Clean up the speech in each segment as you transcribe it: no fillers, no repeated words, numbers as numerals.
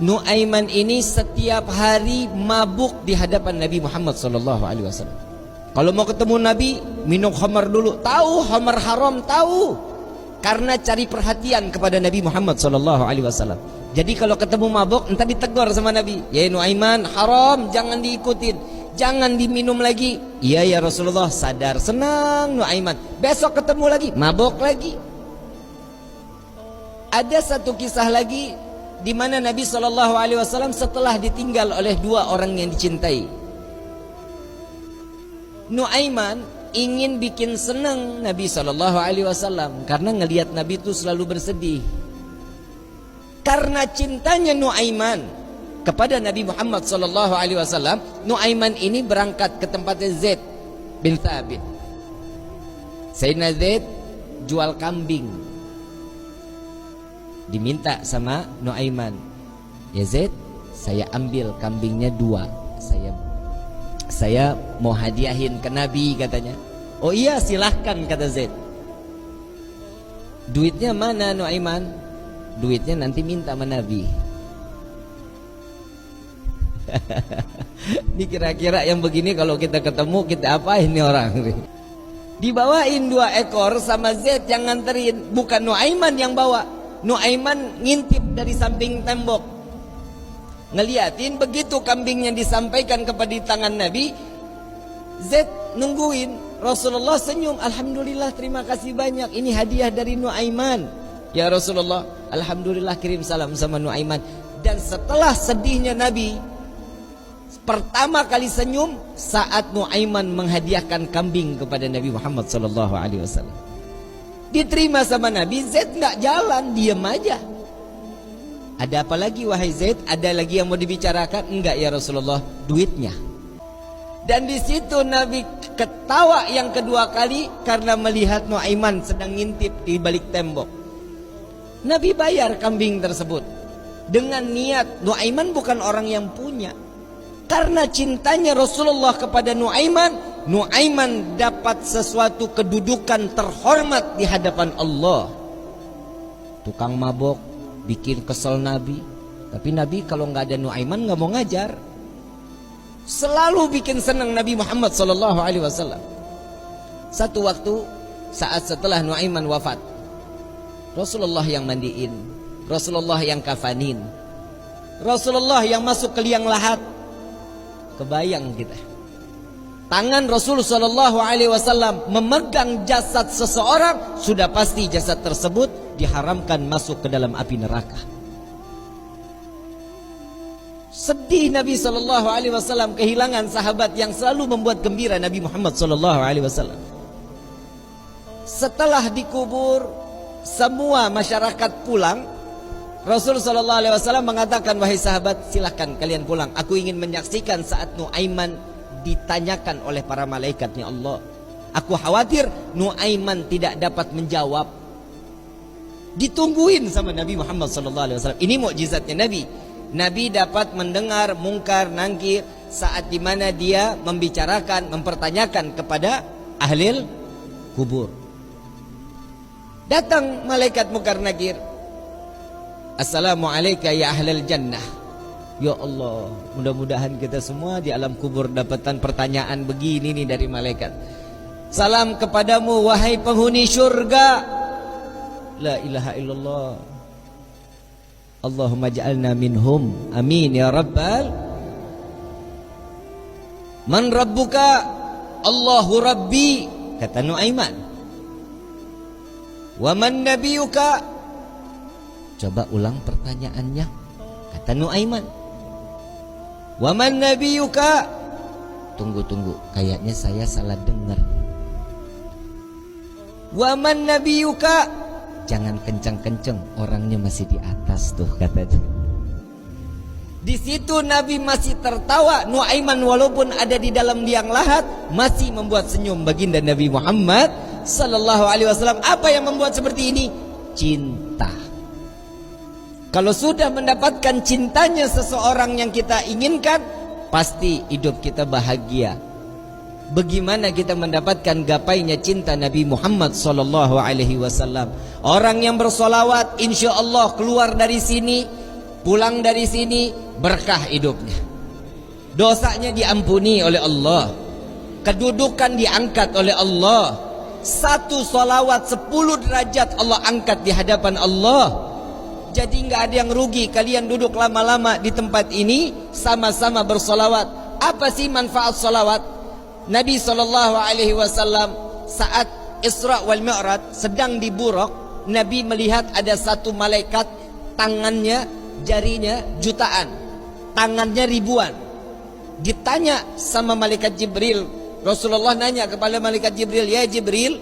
Nuaiman ini setiap hari mabuk di hadapan Nabi Muhammad SAW. Kalau mau ketemu Nabi, minum khamar dulu. Tahu khamar haram, tahu. Karena cari perhatian kepada Nabi Muhammad SAW. Jadi kalau ketemu mabuk, entah ditegur sama Nabi. Ya Nuaiman, haram, jangan diikutin, jangan diminum lagi. Iya ya Rasulullah, sadar, senang Nuaiman. Besok ketemu lagi, mabuk lagi. Ada satu kisah lagi di mana Nabi SAW setelah ditinggal oleh dua orang yang dicintai, Nuaiman ingin bikin senang Nabi SAW karena ngelihat Nabi itu selalu bersedih. Karena cintanya Nuaiman kepada Nabi Muhammad SAW, Nuaiman ini berangkat ke tempatnya Zaid bin Thabit. Sayyidina Zaid jual kambing, diminta sama Nuaiman, ya Zaid, saya ambil kambingnya 2, saya mau hadiahin ke Nabi katanya. Oh iya silahkan kata Zaid. Duitnya mana Nuaiman? Duitnya nanti minta sama Nabi. Ini kira-kira yang begini kalau kita ketemu kita apain nih orang? Dibawain 2 ekor sama Zaid yang nganterin, bukan Nuaiman yang bawa. Nuaiman ngintip dari samping tembok, ngeliatin. Begitu kambingnya disampaikan kepada tangan Nabi, Zaid nungguin. Rasulullah senyum, alhamdulillah, terima kasih banyak, ini hadiah dari Nuaiman. Ya Rasulullah, alhamdulillah, kirim salam sama Nuaiman. Dan setelah sedihnya Nabi, pertama kali senyum saat Nuaiman menghadiahkan kambing kepada Nabi Muhammad SAW. Diterima sama Nabi. Zaid nggak jalan, diam aja. Ada apa lagi wahai Zaid? Ada lagi yang mau dibicarakan? Enggak ya Rasulullah, duitnya. Dan di situ Nabi ketawa yang kedua kali karena melihat Nuaiman sedang ngintip di balik tembok. Nabi bayar kambing tersebut dengan niat Nuaiman bukan orang yang punya. Karena cintanya Rasulullah kepada Nuaiman, Nuaiman dapat sesuatu kedudukan terhormat di hadapan Allah. Tukang mabok bikin kesel Nabi, tapi Nabi kalau nggak ada Nuaiman nggak mau ngajar. Selalu bikin senang Nabi Muhammad SAW. Satu waktu saat setelah Nuaiman wafat, Rasulullah yang mandiin, Rasulullah yang kafanin, Rasulullah yang masuk ke liang lahat. Kebayang kita, tangan Rasulullah SAW memegang jasad seseorang, sudah pasti jasad tersebut diharamkan masuk ke dalam api neraka. Sedih Nabi SAW kehilangan sahabat yang selalu membuat gembira Nabi Muhammad SAW. Setelah dikubur, semua masyarakat pulang. Rasul SAW mengatakan, wahai sahabat, silahkan kalian pulang. Aku ingin menyaksikan saat Nuaiman ditanyakan oleh para malaikatnya Allah. Aku khawatir Nuaiman tidak dapat menjawab. Ditungguin sama Nabi Muhammad SAW. Ini mukjizatnya Nabi. Nabi dapat mendengar mungkar nangkir saat dimana dia membicarakan, mempertanyakan kepada ahli kubur. Datang malaikat mungkar nakir. Assalamualaikum ya ahlal jannah. Ya Allah, mudah-mudahan kita semua di alam kubur dapatkan pertanyaan begini nih dari malaikat. Salam kepadamu wahai penghuni syurga. La ilaha illallah. Allahumma ja'alna minhum. Amin ya rabbal. Man rabbuka? Allahu rabbi, kata Nuaiman. Wa man nabiyuka? Coba ulang pertanyaannya, kata Nuaiman. Wa man nabiyuka? Tunggu, kayaknya saya salah dengar. Wa man nabiyuka? Jangan kencang-kencang, orangnya masih di atas tuh, kata dia. Di situ Nabi masih tertawa. Nuaiman walaupun ada di dalam liang lahat masih membuat senyum baginda Nabi Muhammad SAW. Apa yang membuat seperti ini? Cinta. Kalau sudah mendapatkan cintanya seseorang yang kita inginkan, pasti hidup kita bahagia. Bagaimana kita mendapatkan gapainya cinta Nabi Muhammad SAW? Orang yang bersolawat, insya Allah keluar dari sini pulang dari sini berkah hidupnya, dosanya diampuni oleh Allah, kedudukan diangkat oleh Allah. Satu salawat 10 derajat Allah angkat di hadapan Allah. Jadi nggak ada yang rugi kalian duduk lama-lama di tempat ini sama-sama bersolawat. Apa sih manfaat solawat? Nabi SAW saat Isra wal Mi'raj sedang di Buraq, Nabi melihat ada satu malaikat, tangannya, jarinya jutaan, tangannya ribuan. Ditanya sama malaikat Jibril, Rasulullah nanya kepada malaikat Jibril, ya Jibril,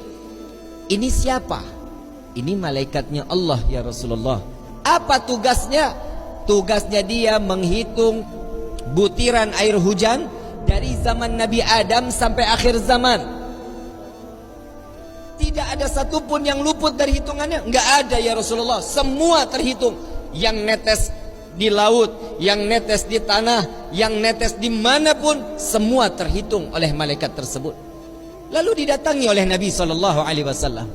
ini siapa? Ini malaikatnya Allah ya Rasulullah. Apa tugasnya? Tugasnya dia menghitung butiran air hujan dari zaman Nabi Adam sampai akhir zaman. Tidak ada satupun yang luput dari hitungannya. Enggak ada ya Rasulullah. Semua terhitung. Yang netes di laut, yang netes di tanah, yang netes dimanapun, semua terhitung oleh malaikat tersebut. Lalu didatangi oleh Nabi SAW.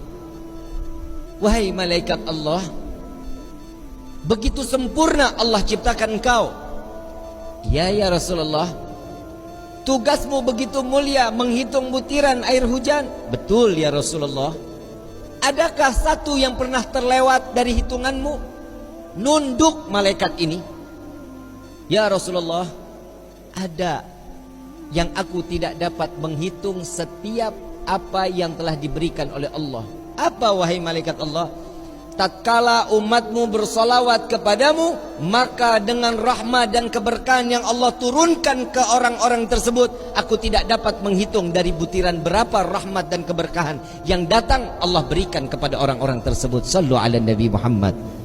Wahai malaikat Allah, begitu sempurna Allah ciptakan engkau. Ya Rasulullah, tugasmu begitu mulia menghitung butiran air hujan. Betul ya Rasulullah. Adakah satu yang pernah terlewat dari hitunganmu? Nunduk malaikat ini, ya Rasulullah, ada yang aku tidak dapat menghitung setiap apa yang telah diberikan oleh Allah. Apa wahai malaikat Allah? Tatkala umatmu bersolawat kepadamu, maka dengan rahmat dan keberkahan yang Allah turunkan ke orang-orang tersebut, aku tidak dapat menghitung dari butiran berapa rahmat dan keberkahan yang datang Allah berikan kepada orang-orang tersebut. Sallu ala Nabi Muhammad.